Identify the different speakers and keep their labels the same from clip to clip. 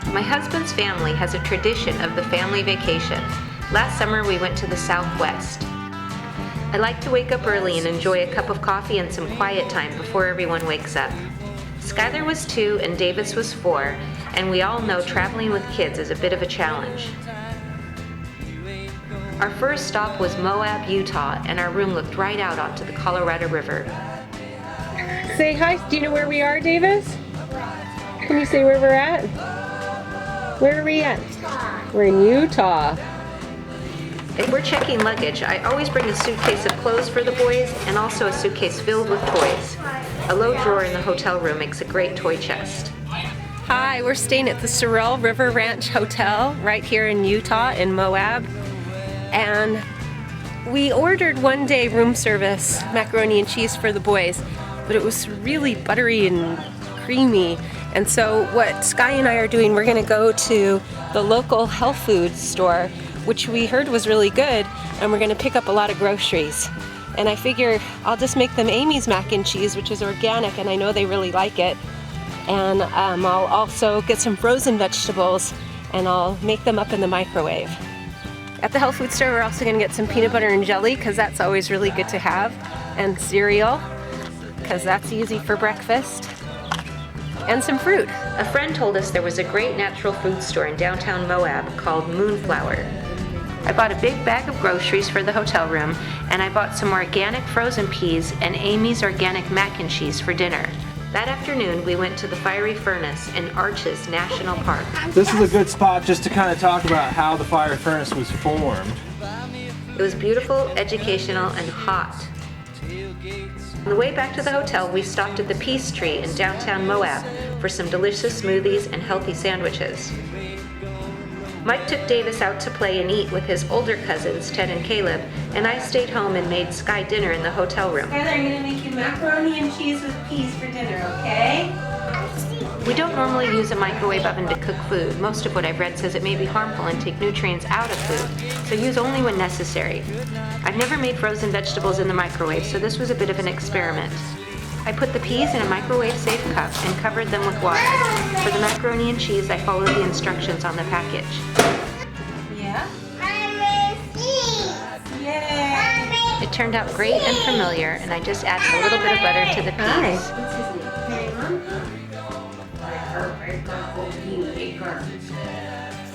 Speaker 1: My husband's family has a tradition of the family vacation. Last summer we went to the Southwest. I like to wake up early and enjoy a cup of coffee and some quiet time before everyone wakes up. Skylar was 2 and Davis was 4, and we all know traveling with kids is a bit of a challenge. Our first stop was Moab, Utah, and our room looked right out onto the Colorado River.
Speaker 2: Say hi. Do you know where we are, Davis? Can you say where we're at? Where are we at? We're in Utah.
Speaker 1: If we're checking luggage, I always bring a suitcase of clothes for the boys and also a suitcase filled with toys. A low drawer in the hotel room makes a great toy chest.
Speaker 2: Hi, we're staying at the Sorrel River Ranch Hotel right here in Utah in Moab. And we ordered one-day room service macaroni and cheese for the boys, but it was really buttery and creamy. And so what Sky and I are doing, we're gonna go to the local health food store, which we heard was really good, and we're gonna pick up a lot of groceries. And I figure I'll just make them Amy's mac and cheese, which is organic, and I know they really like it. And I'll also get some frozen vegetables, and I'll make them up in the microwave. At the health food store, we're also gonna get some peanut butter and jelly, because that's always really good to have, and cereal, because that's easy for breakfast. And some fruit.
Speaker 1: A friend told us there was a great natural food store in downtown Moab called Moonflower. I bought a big bag of groceries for the hotel room, and I bought some organic frozen peas and Amy's organic mac and cheese for dinner. That afternoon, we went to the Fiery Furnace in Arches National Park.
Speaker 3: This is a good spot just to kind of talk about how the Fiery Furnace was formed.
Speaker 1: It was beautiful, educational, and hot. On the way back to the hotel, we stopped at the Peace Tree in downtown Moab for some delicious smoothies and healthy sandwiches. Mike took Davis out to play and eat with his older cousins, Ted and Caleb, and I stayed home and made Sky dinner in the hotel room.
Speaker 2: Skylar, I'm gonna make you macaroni and cheese with peas for dinner, okay?
Speaker 1: We don't normally use a microwave oven to cook food. Most of what I've read says it may be harmful and take nutrients out of food, so use only when necessary. I've never made frozen vegetables in the microwave, so this was a bit of an experiment. I put the peas in a microwave-safe cup and covered them with water. For the macaroni and cheese, I followed the instructions on the package.
Speaker 2: Yeah?
Speaker 1: It turned out great and familiar, and I just added a little bit of butter to the peas.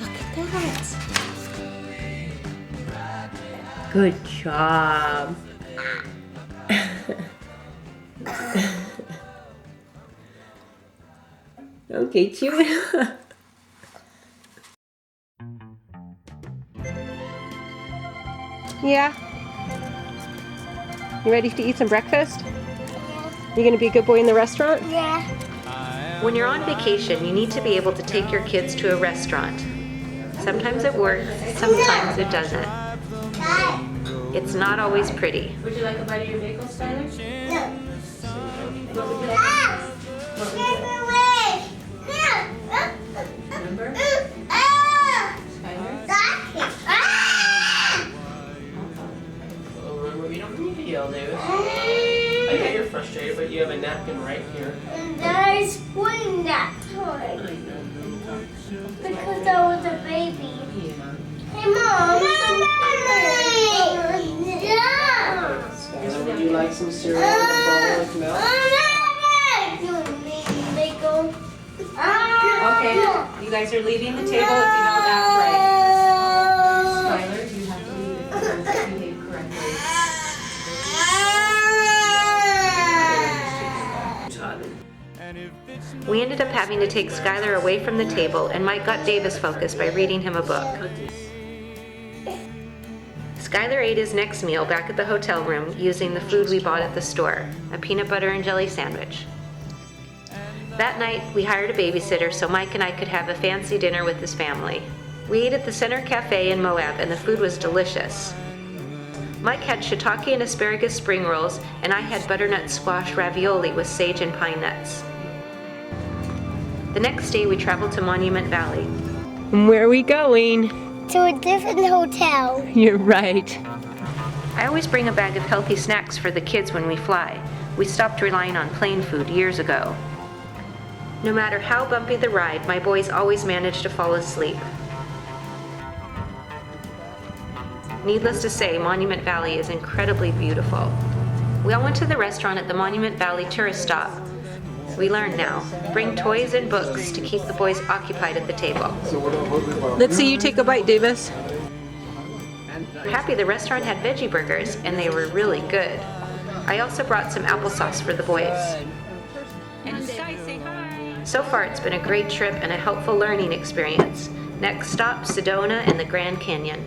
Speaker 2: Look at that. Good job. Okay, chew it. Yeah. You ready to eat some breakfast? You gonna be a good boy in the restaurant?
Speaker 4: Yeah.
Speaker 1: When you're on vacation, you need to be able to take your kids to a restaurant. Sometimes it works, sometimes it doesn't. It's not always pretty.
Speaker 2: Would you like a bite of your bagel, Skylar?
Speaker 4: No.
Speaker 2: Remember?
Speaker 5: Remember, we don't need to yell, Davis. I know you're frustrated, but you have a napkin right here.
Speaker 4: And I spoiled that toy because I was a baby. Hey, Mom.
Speaker 5: Skylar, would you like some cereal in a bowl with milk?
Speaker 2: Okay, you guys are leaving the table if you don't act right. Skylar, you have to leave if you don't behave correctly.
Speaker 1: We ended up having to take Skylar away from the table, and Mike got Davis focused by reading him a book. Skylar ate his next meal back at the hotel room using the food we bought at the store, a peanut butter and jelly sandwich. That night, we hired a babysitter so Mike and I could have a fancy dinner with his family. We ate at the Center Cafe in Moab, and the food was delicious. Mike had shiitake and asparagus spring rolls, and I had butternut squash ravioli with sage and pine nuts. The next day, we traveled to Monument Valley.
Speaker 2: And where are we going?
Speaker 4: To a different hotel.
Speaker 2: You're right.
Speaker 1: I always bring a bag of healthy snacks for the kids when we fly. We stopped relying on plane food years ago. No matter how bumpy the ride, my boys always managed to fall asleep. Needless to say, Monument Valley is incredibly beautiful. We all went to the restaurant at the Monument Valley tourist stop. We learned now, bring toys and books to keep the boys occupied at the table.
Speaker 2: Let's see you take a bite, Davis.
Speaker 1: Happy the restaurant had veggie burgers, and they were really good. I also brought some applesauce for the boys.
Speaker 2: And Sky, say hi.
Speaker 1: So far, it's been a great trip and a helpful learning experience. Next stop, Sedona and the Grand Canyon.